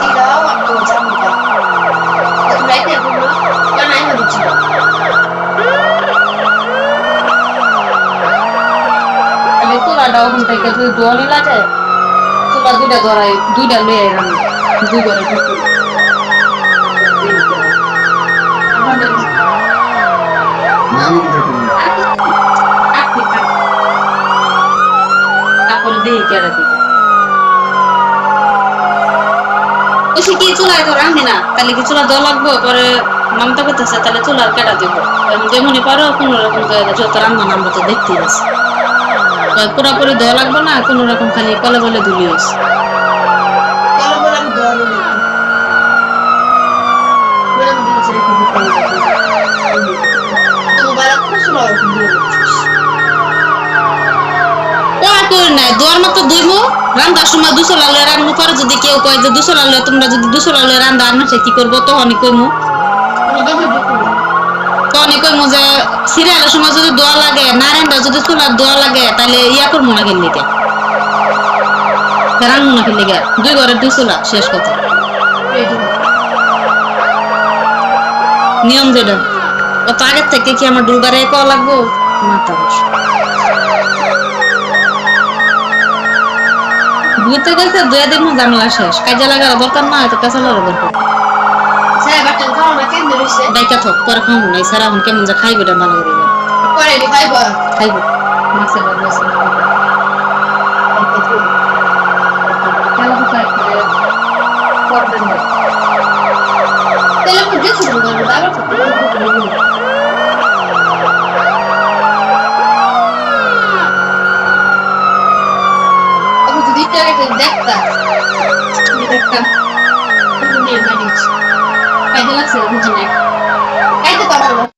đi đó mặc đồ xong rồi tự lấy tiền không nữa con này mà được chỉ আমি তোলা দাও থেকে তুই দোয়ালি লাগে তোলা দুইটা ধরাই দুইটা লয়ে এলাম দুই ঘরে ঢুকলো তারপরে দিয়ে কেড়ে দিবে ওসি কি চুলায় তো রান্ধি না তাহলে কি চুলা দেওয়া লাগবো পরে মমতা করতেছে তাহলে চুলার কেটা দিব যেমনই পারো কোনো রকম যত রান্না আমরা তো দেখতেই আছি পুরাপুরি দেওয়া লাগবে না কোনো রকম খালি কলে বলে ধুলি হয়েছে kalau boleh doa dulu boleh dulu cerita tunggu barang aku sudah dulu ওরা করে নাই দোয়ার মতো ধুইমো রান্দার সময় দুশো লালে রান্না করে যদি কেউ কয় যে দুশো লালে তোমরা যদি দুশো লালে রান্না আর মাসে কি করবো তখনই কইমু তখনই কইমু যে সিরিয়ালের সময় যদি দোয়া লাগে না রান্না যদি চুলার দোয়া লাগে তাহলে ইয়া করবো না গেলে রান্না না খেলে দুই ঘরের দুই চুলা শেষ কথা নিয়ম যেটা অত আগের থেকে কি আমার দুবারে কওয়া লাগবো মাথা বসে বুঝতে গেছে দুই দিন ঝামেলা শেষ কাজে লাগার দরকার না হয়তো পেঁচা লাগার দরকার saya baca kalau nak kan dari saya ডাইকা থক পরে খাবো না সারা এখন কেমন যা খাইবে এটা ভালো করে kau ada fiber খাইবো মাছের বাবু আছে kalau bukan korban telepon dia sudah berapa aku jadi cari ke data di data ini manage kayak jelas ya